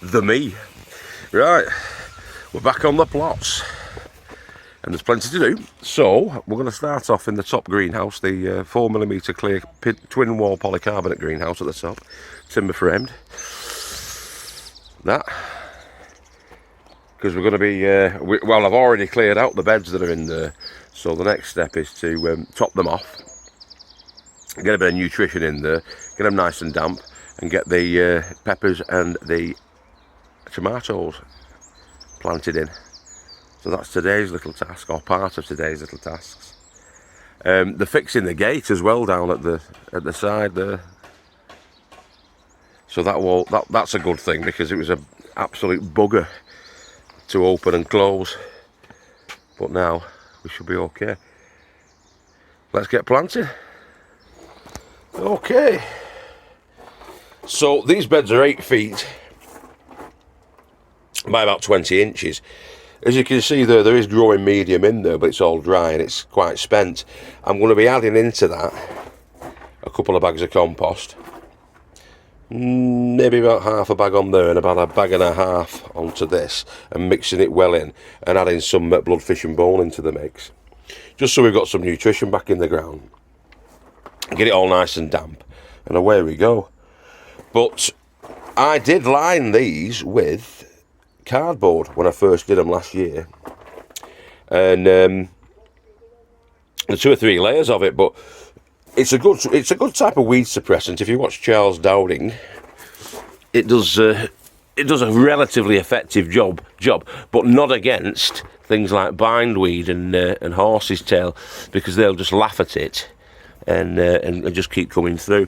the me. Right, we're back on the plots. And there's plenty to do. So, we're going to start off in the top greenhouse, the 4mm clear twin wall polycarbonate greenhouse at the top. Timber framed. That. Because we're going to be, well, I've already cleared out the beds that are in there. So the next step is to top them off. Get a bit of nutrition in there. Get them nice and damp. And get the peppers and the tomatoes planted in. So that's today's little task, or part of today's little tasks. They're fixing the gate as well down at the side there. So that's a good thing, because it was an absolute bugger to open and close. But now we should be okay. Let's get planting. Okay. So these beds are 8 feet by about 20 inches. As you can see there is growing medium in there, but it's all dry and it's quite spent. I'm going to be adding into that a couple of bags of compost. Maybe about half a bag on there and about a bag and a half onto this, and mixing it well in and adding some blood, fish and bone into the mix. Just so we've got some nutrition back in the ground. Get it all nice and damp, and away we go. But I did line these with cardboard when I first did them last year, and there's 2 or 3 layers of it, but it's a good type of weed suppressant. If you watch Charles Dowding, it does a relatively effective job, but not against things like bindweed and horse's tail, because they'll just laugh at it and just keep coming through.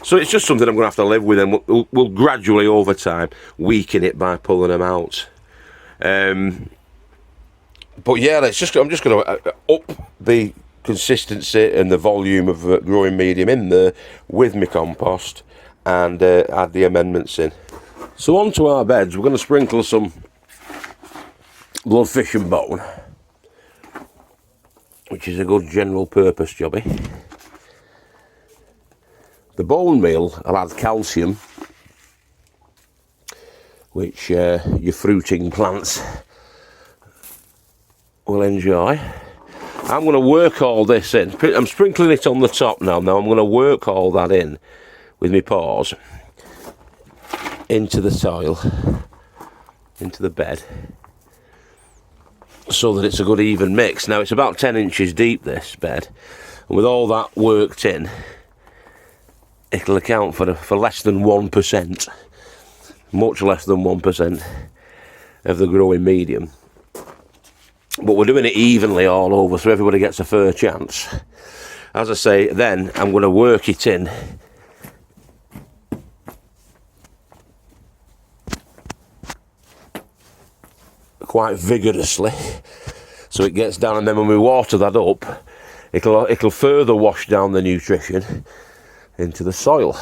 So it's just something I'm going to have to live with, and we'll gradually over time weaken it by pulling them out. But yeah, I'm just going to up the consistency and the volume of growing medium in there with my compost, and add the amendments in. So onto our beds, we're going to sprinkle some blood, fish and bone, which is a good general purpose jobby. The bone meal, I'll add calcium, which your fruiting plants will enjoy. I'm going to work all this in. I'm sprinkling it on the top now. Now I'm going to work all that in with my paws into the soil, into the bed, so that it's a good even mix. Now it's about 10 inches deep, this bed, and with all that worked in, it'll account for less than 1%, much less than 1% of the growing medium. But we're doing it evenly all over, so everybody gets a fair chance. As I say, then I'm going to work it in quite vigorously, so it gets down, and then when we water that up, it'll further wash down the nutrition into the soil.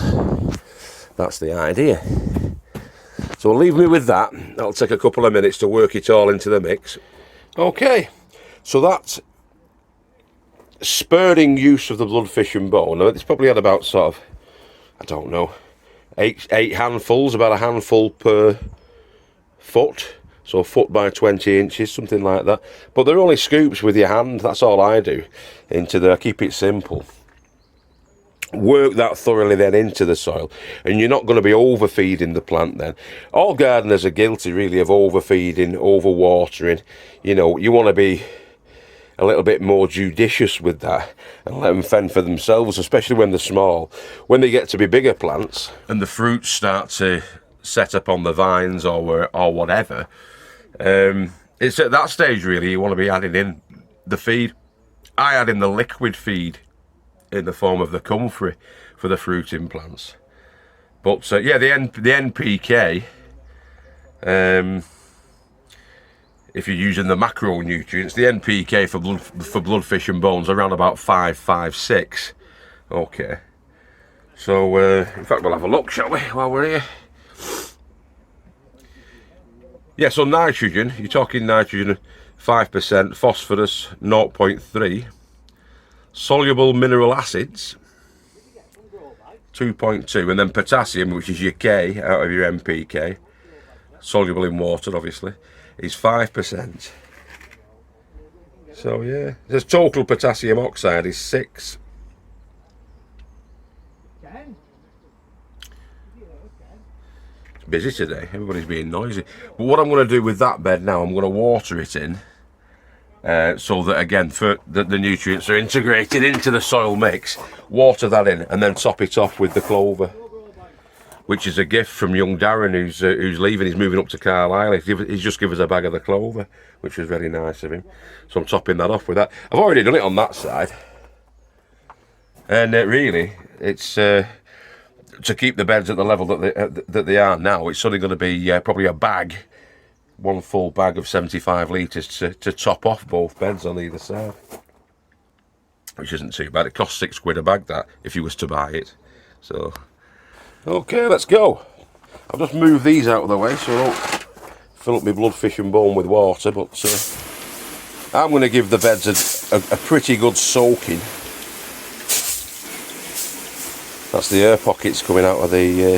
That's the idea. So leave me with that. That'll take a couple of minutes to work it all into the mix. Okay, so that's spurring use of the blood, fish and bone. It's probably had about sort of, I don't know, eight handfuls, about a handful per foot. So a foot by 20 inches, something like that. But they're only scoops with your hand. That's all I do into there. I keep it simple. Work that thoroughly then into the soil, and you're not going to be overfeeding the plant then. All gardeners are guilty really of overfeeding, overwatering. You know, you want to be a little bit more judicious with that and let them fend for themselves, especially when they're small. When they get to be bigger plants and the fruits start to set up on the vines or whatever, it's at that stage really you want to be adding in the feed. I add in the liquid feed in the form of the comfrey for the fruiting plants. But yeah, the NPK, if you're using the macronutrients, the NPK for blood, fish and bones are around about 5, 6. Okay. So in fact we'll have a look, shall we, while we're here. Yeah, so nitrogen, you're talking nitrogen 5%, phosphorus 0.3, soluble mineral acids 2.2, and then potassium, which is your K out of your NPK, soluble in water obviously, is 5%. So yeah, the total potassium oxide is 6. It's busy today, everybody's being noisy. But what I'm going to do with that bed now, I'm going to water it in, so that again, for the nutrients are integrated into the soil mix. Water that in and then top it off with the clover, which is a gift from young Darren who's leaving. He's moving up to Carlisle. He's just given us a bag of the clover, which was very nice of him. So I'm topping that off with that. I've already done it on that side, and really, it's to keep the beds at the level that they are now. It's only going to be probably a bag, one full bag of 75 litres to top off both beds on either side, which isn't too bad. It costs £6 a bag, that, if you was to buy it. So okay, let's go. I'll just move these out of the way so I don't fill up my bloodfish and bone with water, but I'm going to give the beds a pretty good soaking. That's the air pockets coming out of the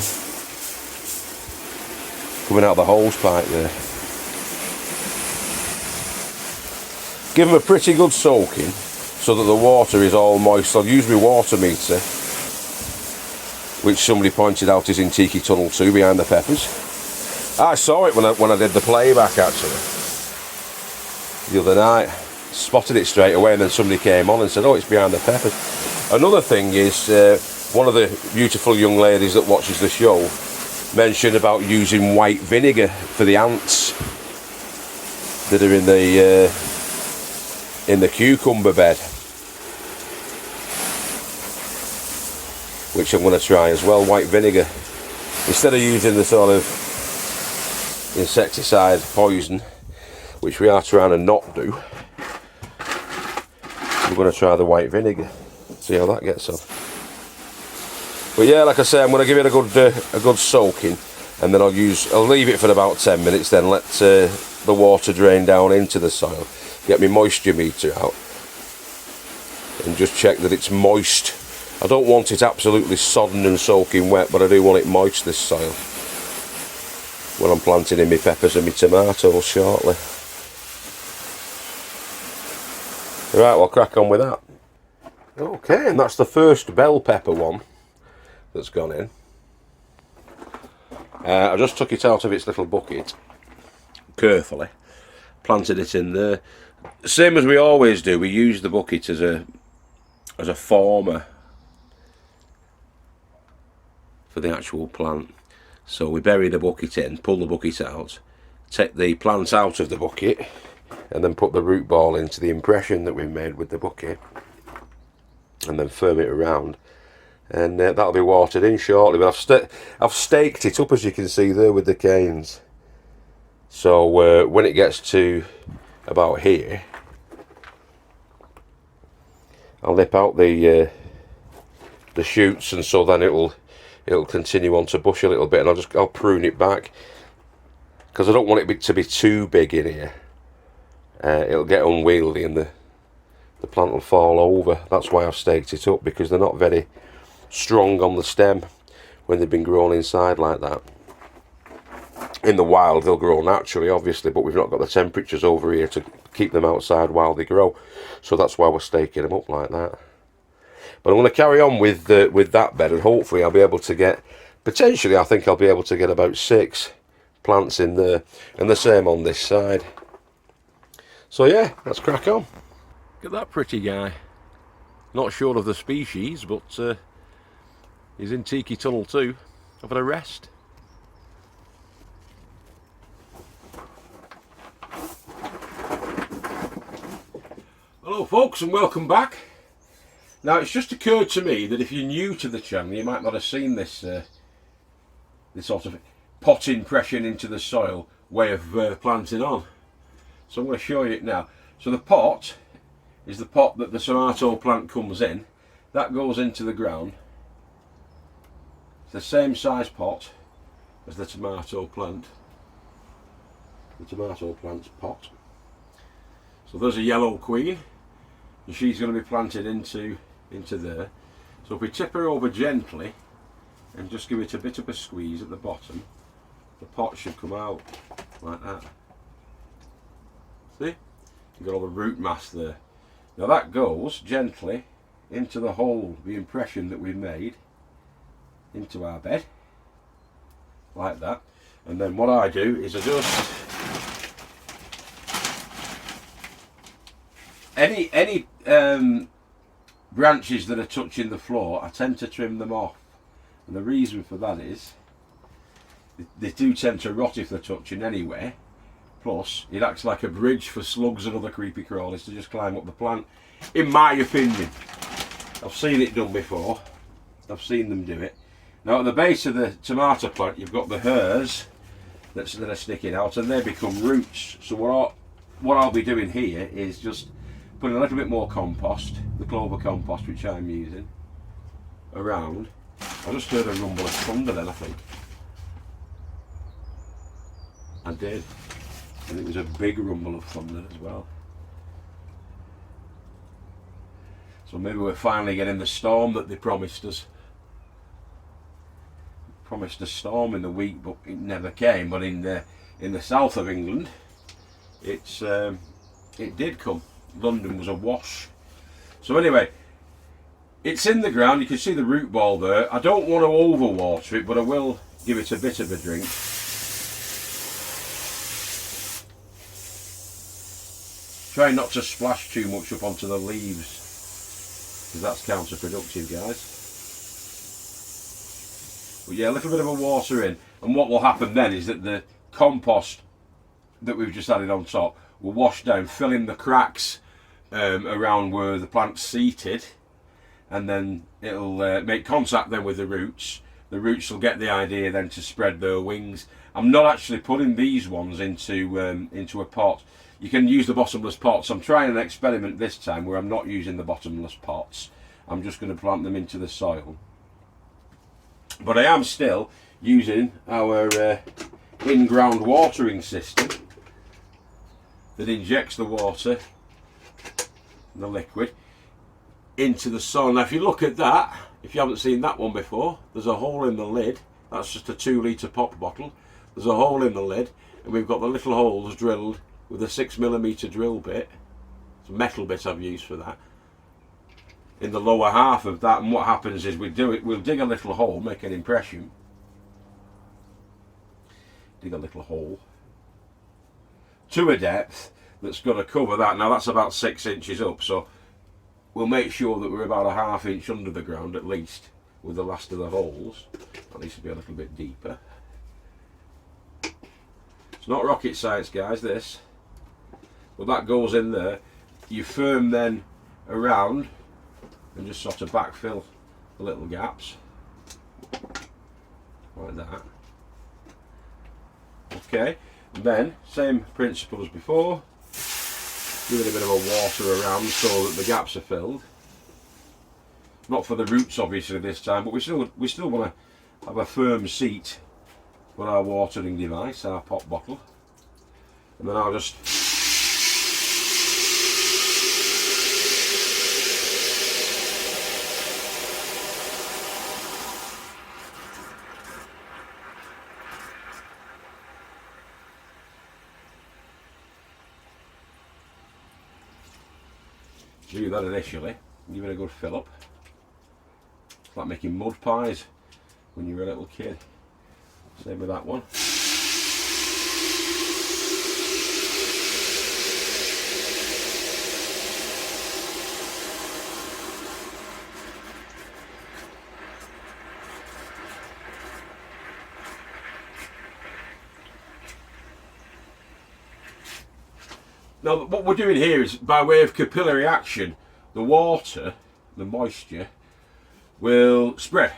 hose pipe there. Give them a pretty good soaking so that the water is all moist. I'll use my water meter, which somebody pointed out is in Tiki Tunnel 2 behind the peppers. I saw it when I did the playback actually the other night. Spotted it straight away, and then somebody came on and said, oh, it's behind the peppers. Another thing is, one of the beautiful young ladies that watches the show mentioned about using white vinegar for the ants that are in the cucumber bed, which I'm going to try as well. White vinegar, instead of using the sort of insecticide poison, which we are trying to not do. I'm going to try the white vinegar, see how that gets on. But yeah, like I say, I'm going to give it a good soaking, and then I'll leave it for about 10 minutes, then let the water drain down into the soil, get my moisture meter out, and just check that it's moist. I don't want it absolutely sodden and soaking wet, but I do want it moist, this soil, when I'm planting in my peppers and my tomatoes shortly. Right, we'll crack on with that. Okay, and that's the first bell pepper one that's gone in. I just took it out of its little bucket carefully, planted it in there. Same as we always do, we use the bucket as a former for the actual plant. So we bury the bucket in, pull the bucket out, take the plant out of the bucket, and then put the root ball into the impression that we made with the bucket, and then firm it around, and that'll be watered in shortly. But I've staked it up, as you can see there, with the canes, so when it gets to about here, I'll nip out the shoots, and so then it'll continue on to bush a little bit, and I'll prune it back, because I don't want it to be too big in here. It'll get unwieldy and the plant will fall over. That's why I've staked it up, because they're not very strong on the stem when they've been grown inside like that. In the wild they'll grow naturally, obviously, but we've not got the temperatures over here to keep them outside while they grow, so that's why we're staking them up like that. But I'm going to carry on with that bed, and hopefully I'll be able to get, potentially I think I'll be able to get about 6 plants in there, and the same on this side. So yeah, let's crack on. Look at that pretty guy. Not sure of the species, but he's in Tiki Tunnel 2, having a rest. Hello folks, and welcome back. Now, it's just occurred to me that if you're new to the channel, you might not have seen this this sort of pot impression into the soil way of planting on. So I'm going to show you it now. So the pot is the pot that the tomato plant comes in. That goes into the ground. It's the same size pot as the tomato plant. The tomato plant's pot. So there's a yellow queen, and she's going to be planted into there. So if we tip her over gently and just give it a bit of a squeeze at the bottom, the pot should come out like that. See? You've got all the root mass there. Now that goes gently into the hole, the impression that we've made, into our bed, like that. And then what I do is I just, any branches that are touching the floor, I tend to trim them off. And the reason for that is, they do tend to rot if they're touching anyway. Plus, it acts like a bridge for slugs and other creepy crawlies to just climb up the plant, in my opinion. I've seen it done before. I've seen them do it. Now at the base of the tomato plant, you've got the hairs that are sticking out, and they become roots. So what I'll be doing here is just putting a little bit more compost, the clover compost which I'm using, around. I just heard a rumble of thunder then, I think. I did. And it was a big rumble of thunder as well. So maybe we're finally getting the storm that they promised us. Promised a storm in the week, but it never came. But in the south of England, it did come. London was awash. So anyway, it's in the ground. You can see the root ball there. I don't want to overwater it, but I will give it a bit of a drink. Try not to splash too much up onto the leaves, because that's counterproductive, guys. But yeah, a little bit of a water in, and what will happen then is that the compost that we've just added on top will wash down, fill in the cracks around where the plant's seated, and then it'll make contact then with the roots. The roots will get the idea then to spread their wings. I'm not actually putting these ones into a pot. You can use the bottomless pots. I'm trying an experiment this time where I'm not using the bottomless pots. I'm just going to plant them into the soil. But I am still using our in-ground watering system that injects the water, the liquid, into the soil. Now if you look at that, if you haven't seen that one before, there's a hole in the lid. That's just a 2 litre pop bottle. There's a hole in the lid, and we've got the little holes drilled with a 6mm drill bit. It's a metal bit I've used for that, in the lower half of that. And what happens is we'll dig a little hole, make an impression, dig a little hole to a depth that's going to cover that. Now that's about 6 inches up, so we'll make sure that we're about a ½ inch under the ground at least with the last of the holes. That needs to be a little bit deeper. It's not rocket science, guys, this. But that goes in there. You firm then around and just sort of backfill the little gaps like that. Okay, and then same principle as before, giving a bit of a water around so that the gaps are filled. Not for the roots obviously this time, but we still want to have a firm seat for our watering device, our pop bottle. And then I'll just do that initially, give it a good fill up. It's like making mud pies when you were a little kid. Same with that one. Now what we're doing here is, by way of capillary action, the water, the moisture, will spread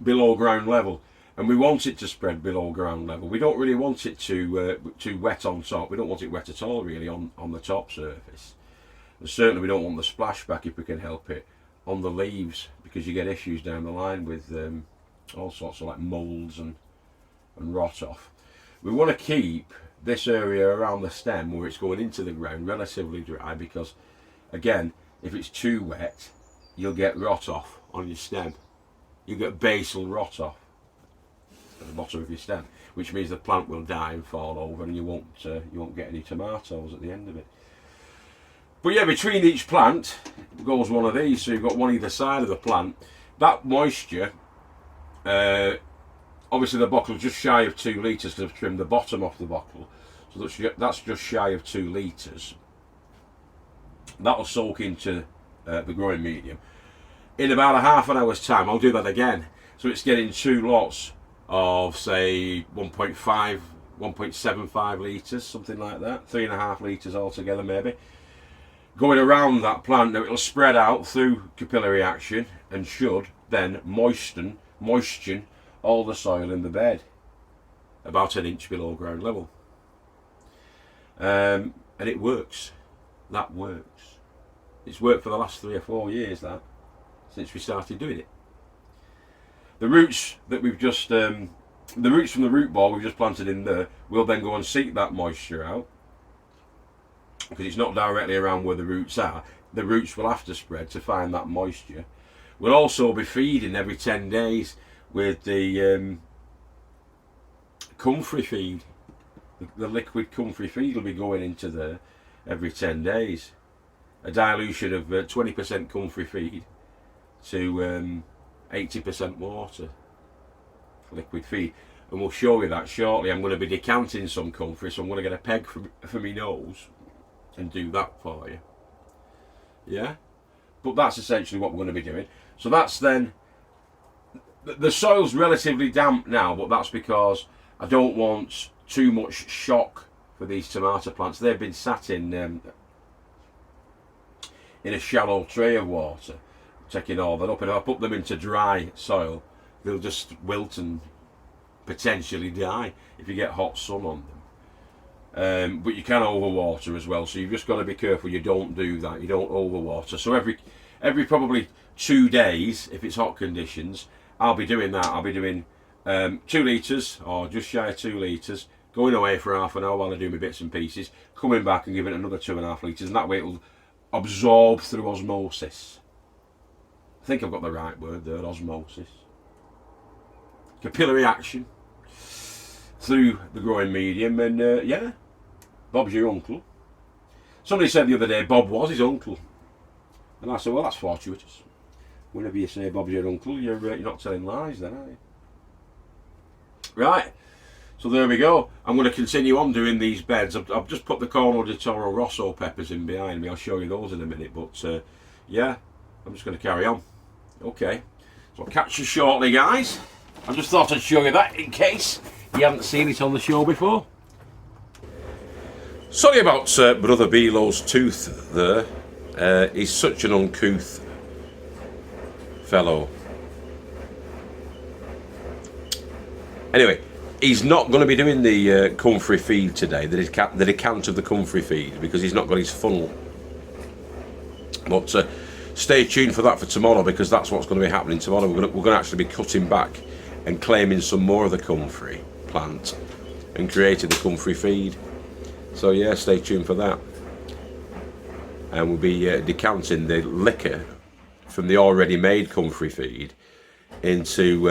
below ground level, and we want it to spread below ground level. We don't really want it too wet on top. We don't want it wet at all really on the top surface, and certainly we don't want the splashback, if we can help it, on the leaves, because you get issues down the line with all sorts of like moulds and rot off. We want to keep this area around the stem where it's going into the ground relatively dry, because again, if it's too wet, you'll get rot off on your stem. You get basal rot off. bottom of your stem, which means the plant will die and fall over, and you won't get any tomatoes at the end of it. But yeah, between each plant goes one of these, so you've got one either side of the plant. That moisture, obviously the bottle's just shy of 2 litres because I've trimmed the bottom off the bottle, so that's just shy of 2 litres. That'll soak into the growing medium. In about a half an hour's time, I'll do that again. So it's getting 2 lots of, say, 1.5, 1.75 litres, something like that. 3.5 litres altogether, maybe. Going around that plant. Now it'll spread out through capillary action and should then moisten all the soil in the bed about 1 inch below ground level. And it works. That works. It's worked for the last 3 or 4 years, that, since we started doing it. The roots that we've just, the roots from the root ball we've just planted in there will then go and seek that moisture out, because it's not directly around where the roots are. The roots will have to spread to find that moisture. We'll also be feeding every 10 days with the comfrey feed. The liquid comfrey feed will be going into there every 10 days. A dilution of 20% comfrey feed to 80% water, liquid feed. And we'll show you that shortly. I'm going to be decanting some comfrey, so I'm going to get a peg for my nose and do that for you. Yeah? But that's essentially what we're going to be doing. So that's then, the soil's relatively damp now, but that's because I don't want too much shock for these tomato plants. They've been sat in a shallow tray of water, taking all that up, and if I put them into dry soil, they'll just wilt and potentially die if you get hot sun on them. But you can overwater as well, so you've just got to be careful you don't do that. You don't overwater. So every probably 2 days, if it's hot conditions, I'll be doing that. I'll be doing 2 litres or just shy of 2 litres, going away for half an hour while I do my bits and pieces, coming back and giving it another 2.5 litres, and that way it'll absorb through osmosis. I think I've got the right word there, osmosis. Capillary action through the growing medium, and yeah, Bob's your uncle. Somebody said the other day Bob was his uncle, and I said, well, that's fortuitous. Whenever you say Bob's your uncle, you're not telling lies then, are you? Right, so there we go. I'm going to continue on doing these beds. I've just put the Corno di Toro Rosso peppers in behind me. I'll show you those in a minute, but yeah, I'm just going to carry on. Okay, so I'll catch you shortly, guys. I just thought I'd show you that in case you haven't seen it on the show before. Sorry about Brother Belo's tooth there. He's such an uncouth fellow. Anyway, he's not going to be doing the comfrey feed today, the decant of the comfrey feed, because he's not got his funnel. But stay tuned for that for tomorrow, because that's what's going to be happening tomorrow. We're going to actually be cutting back and claiming some more of the comfrey plant and creating the comfrey feed. So yeah, stay tuned for that. And we'll be decanting the liquor from the already made comfrey feed into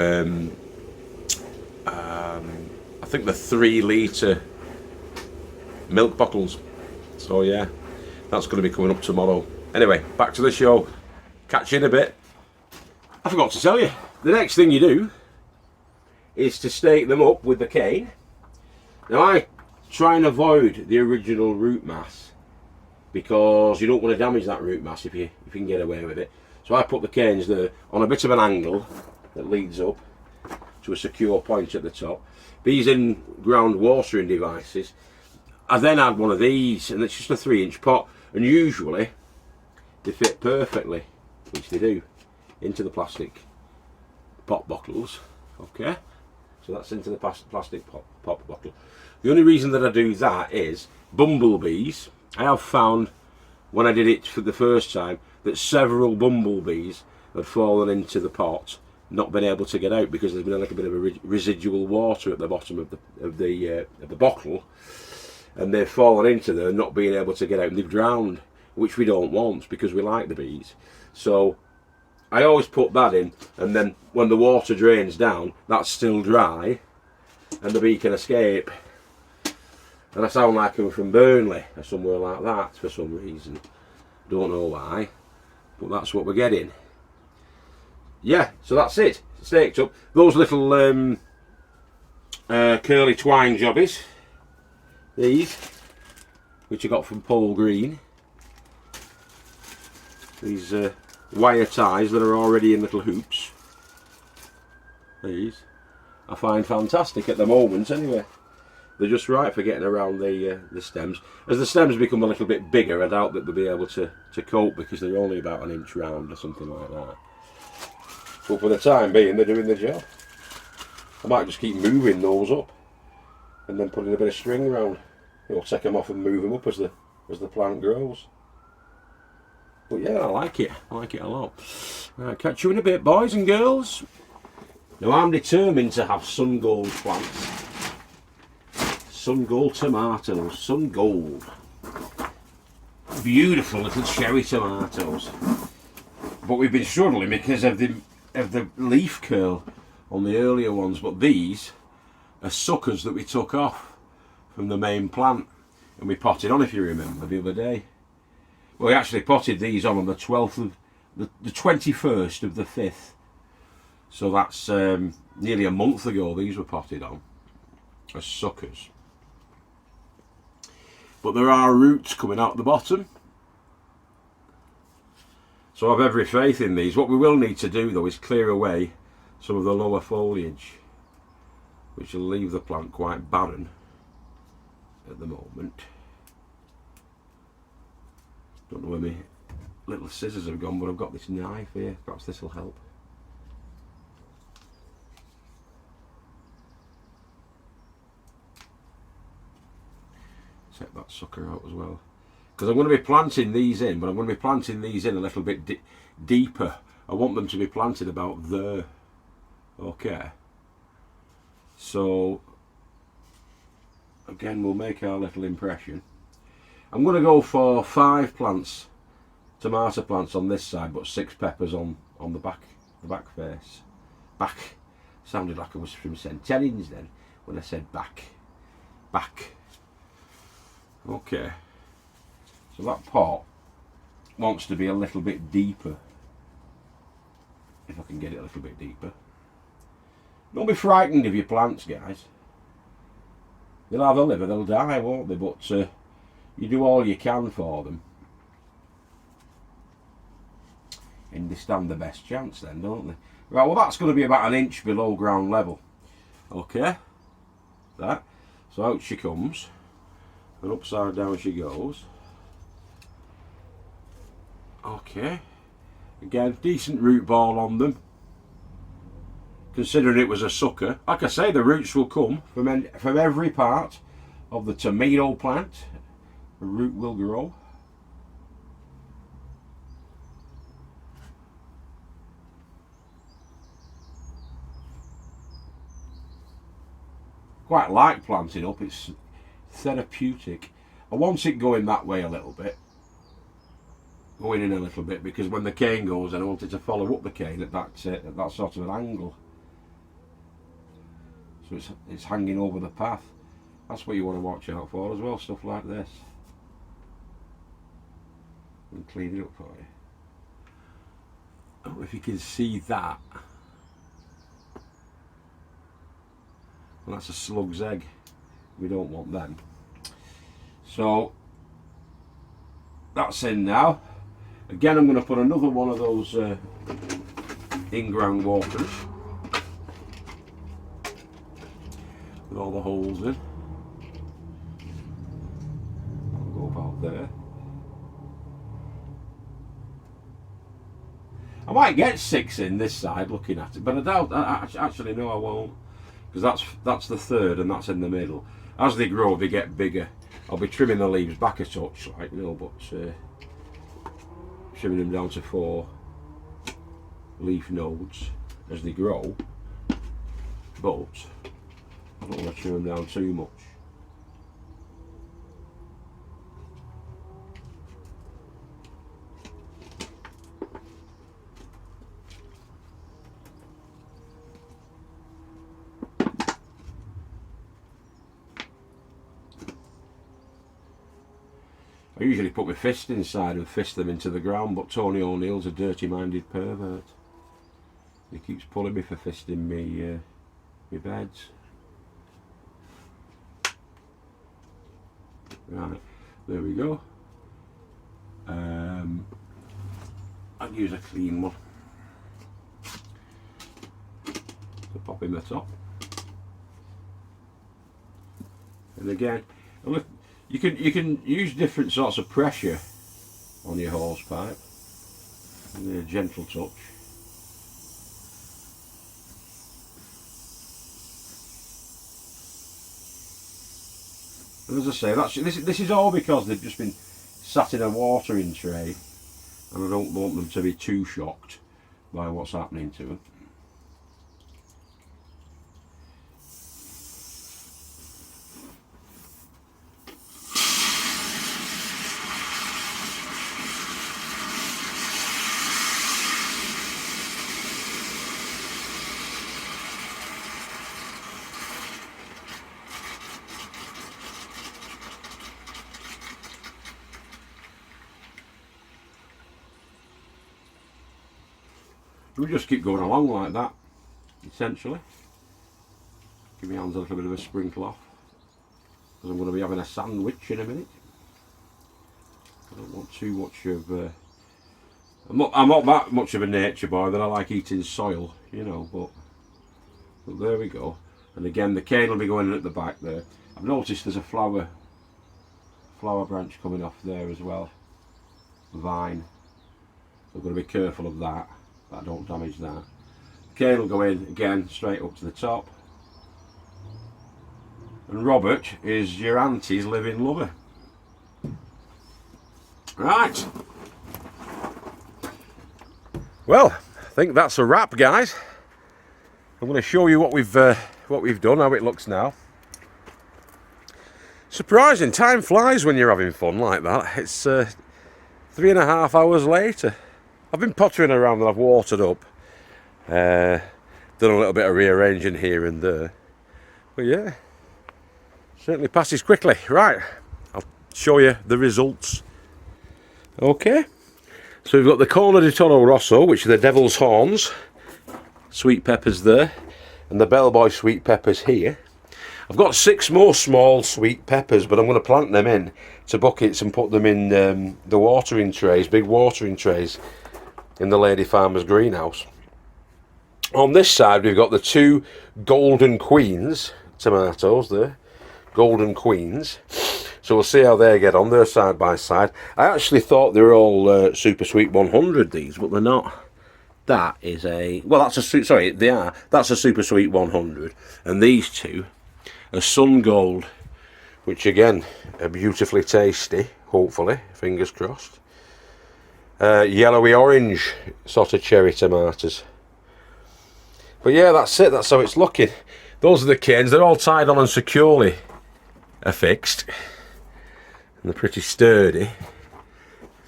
I think the 3 litre milk bottles. So yeah, that's going to be coming up tomorrow. Anyway, back to the show. Catch you in a bit. I forgot to tell you, the next thing you do is to stake them up with the cane. Now I try and avoid the original root mass, because you don't want to damage that root mass if you can get away with it. So I put the canes there on a bit of an angle that leads up to a secure point at the top. These in ground watering devices. I then add one of these, and it's just a 3-inch pot, and usually they fit perfectly, which they do, into the plastic pop bottles. Okay, so that's into the plastic pop bottle. The only reason that I do that is bumblebees. I have found when I did it for the first time that several bumblebees had fallen into the pot, not been able to get out, because there's been a little bit of a residual water at the bottom of the bottle, and they've fallen into there, not being able to get out, and they've drowned, which we don't want because we like the bees. So I always put that in, and then when the water drains down, that's still dry, and the bee can escape. And I sound like I'm from Burnley or somewhere like that for some reason. Don't know why, but that's what we're getting. Yeah, so that's it. Staked up. Those little curly twine jobbies, these, which I got from Poly Green. These wire ties that are already in little hoops. These I find fantastic at the moment anyway. They're just right for getting around the stems. As the stems become a little bit bigger, I doubt that they'll be able to cope because they're only about an inch round or something like that. But for the time being, they're doing the job. I might just keep moving those up and then putting a bit of string around. You'll take them off and move them up as the plant grows. But yeah, I like it. I like it a lot. Right, catch you in a bit, boys and girls. Now I'm determined to have sun gold plants. Sun gold tomatoes. Sun gold. Beautiful little cherry tomatoes. But we've been struggling because of the leaf curl on the earlier ones. But these are suckers that we took off from the main plant and we potted on, if you remember, the other day. Well, we actually potted these on the 12th of the 21st of the 5th. So that's nearly a month ago these were potted on as suckers. But there are roots coming out the bottom. So I've every faith in these. What we will need to do though is clear away some of the lower foliage, which will leave the plant quite barren at the moment. Don't know where my little scissors have gone, but I've got this knife here. Perhaps this will help. Take that sucker out as well. Because I'm going to be planting these in, but I'm going to be planting these in a little bit deeper. I want them to be planted about there. Okay. So, again, we'll make our little impression. I'm going to go for 5 plants, tomato plants on this side, but 6 peppers on the back face. Back. Sounded like I was from St. Helens then when I said back. Back. Okay. So that pot wants to be a little bit deeper. If I can get it a little bit deeper. Don't be frightened of your plants, guys. They'll either live or they'll die, won't they? But you do all you can for them. And they stand the best chance then, don't they? Right, well that's going to be about an inch below ground level. Okay. That. So out she comes. And upside down she goes. Okay. Again, decent root ball on them. Considering it was a sucker. Like I say, the roots will come from every part of the tomato plant. A root will grow. Quite like planting up. It's therapeutic. I want it going that way a little bit. Going in a little bit, because when the cane goes, I want it to follow up the cane at that sort of an angle. So it's hanging over the path. That's what you want to watch out for as well, stuff like this. And clean it up for you. I don't know if you can see that. Well, that's a slug's egg. We don't want them. So that's in now. Again, I'm going to put another one of those in-ground waters with all the holes in. I'll go about there. I might get 6 in this side looking at it, but I doubt. Actually, no, I won't, because that's the third and that's in the middle. As they grow, they get bigger. I'll be trimming the leaves back a touch, like but trimming them down to 4 leaf nodes as they grow. But I don't want to trim them down too much. I usually put my fist inside and fist them into the ground, but Tony O'Neill's a dirty-minded pervert. He keeps pulling me for fisting me beds. Right, there we go. I'll use a clean one to pop in the top. And again, look, you can use different sorts of pressure on your hose pipe. And a gentle touch. And as I say, this is all because they've just been sat in a watering tray, and I don't want them to be too shocked by what's happening to them. We just keep going along like that, essentially. Give my hands a little bit of a sprinkle off, because I'm going to be having a sandwich in a minute. I don't want too much of... I'm not that much of a nature boy that I like eating soil, you know, but there we go. And again, the cane will be going in at the back there. I've noticed there's a flower branch coming off there as well, vine. So I've got to be careful of that. I don't damage that. Cane will go in again straight up to the top. And Robert is your auntie's living lover. Right. Well, I think that's a wrap, guys. I'm going to show you what we've done, how it looks now. Surprising, time flies when you're having fun like that. It's 3.5 hours later. I've been pottering around and I've watered up, done a little bit of rearranging here and there, but yeah, certainly passes quickly. Right, I'll show you the results. Okay, so we've got the Corno di Toro Rosso, which are the Devil's Horns, sweet peppers there, and the Bellboy sweet peppers here. I've got 6 more small sweet peppers, but I'm going to plant them in to buckets and put them in the watering trays, big watering trays, in the Lady Farmer's greenhouse. On this side we've got the 2 Golden Queens tomatoes there, Golden Queens. So we'll see how they get on. They're side by side. I actually thought they were all Super Sweet 100 these, but they're not. That is a, well, that's a, sorry, they are. That's a Super Sweet 100, and these 2 are Sun Gold, which again are beautifully tasty. Hopefully, fingers crossed. Yellowy orange sort of cherry tomatoes. But yeah, that's it, that's how it's looking. Those are the canes, they're all tied on and securely affixed, and they're pretty sturdy.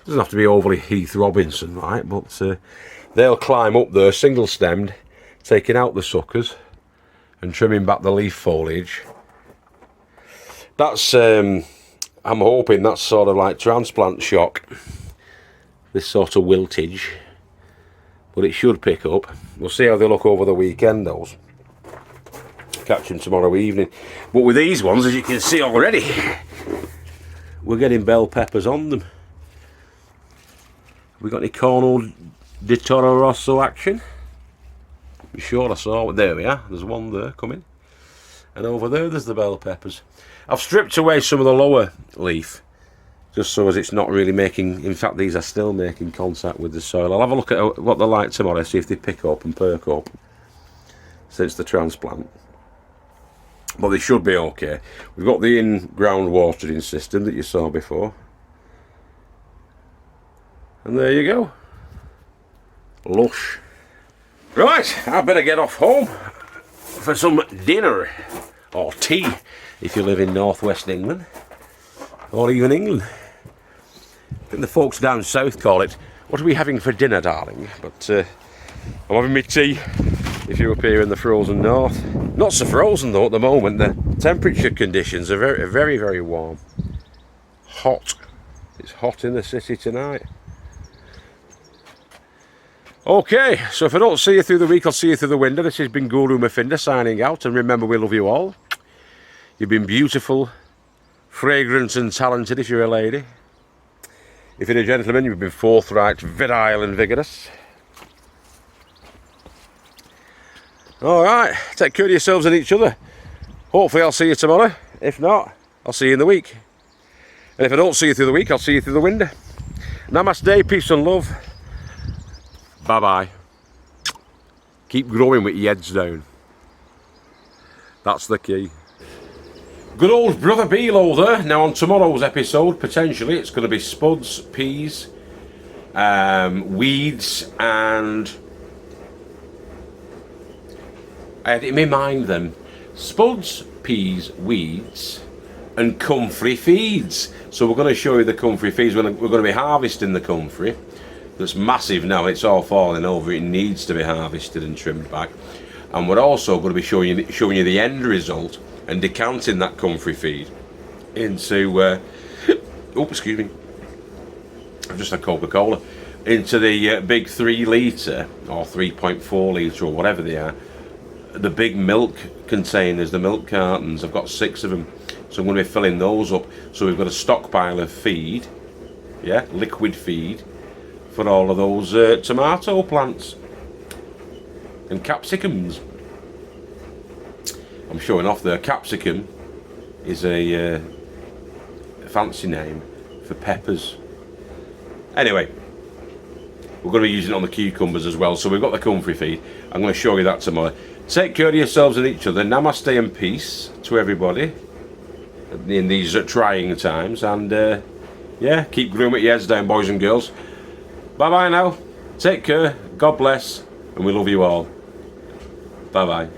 Doesn't have to be overly Heath Robinson, right, but they'll climb up there single stemmed, taking out the suckers and trimming back the leaf foliage. That's I'm hoping that's sort of like transplant shock, this sort of wiltage, but it should pick up. We'll see how they look over the weekend, those. Catch them tomorrow evening. But with these ones, as you can see already, we're getting bell peppers on them. We got any Corno di Toro Rosso action? I'm sure I saw it. There we are, there's one there coming. And over there, there's the bell peppers. I've stripped away some of the lower leaf, just so as it's not really making, in fact these are still making contact with the soil. I'll have a look at what they're like tomorrow, see if they pick up and perk up since the transplant. But they should be okay. We've got the in-ground watering system that you saw before. And there you go. Lush. Right, I better get off home for some dinner, or tea if you live in northwest England, or even England. I think the folks down south call it, what are we having for dinner, darling? But I'm having my tea if you're up here in the frozen north. Not so frozen though at the moment. The temperature conditions are very, very, very warm. Hot. It's hot in the city tonight. Okay, so if I don't see you through the week, I'll see you through the window. This has been Guru Murphinda signing out, and remember, we love you all. You've been beautiful, fragrant and talented if you're a lady. If you're a gentleman, you've been forthright, virile and vigorous. Alright, take care of yourselves and each other. Hopefully I'll see you tomorrow. If not, I'll see you in the week. And if I don't see you through the week, I'll see you through the window. Namaste, peace and love. Bye-bye. Keep growing with your heads down. That's the key. Good old brother Beelo there. Now on tomorrow's episode, potentially, it's going to be spuds, peas, weeds, and... I had it in my mind then. Spuds, peas, weeds, and comfrey feeds. So we're going to show you the comfrey feeds. We're going to be harvesting the comfrey. That's massive now, it's all falling over. It needs to be harvested and trimmed back. And we're also going to be showing you the end result and decanting that comfrey feed into oh, excuse me, I've just had Coca-Cola, into the big 3 litre or 3.4 litre or whatever they are, the big milk containers, the milk cartons. I've got 6 of them, so I'm going to be filling those up. So we've got a stockpile of feed, yeah, liquid feed, for all of those tomato plants and capsicums. I'm showing off there. Capsicum is a fancy name for peppers. Anyway, we're going to be using it on the cucumbers as well. So we've got the comfrey feed. I'm going to show you that tomorrow. Take care of yourselves and each other. Namaste and peace to everybody in these trying times. And yeah, keep growing with your heads down, boys and girls. Bye bye now. Take care. God bless. And we love you all. Bye bye.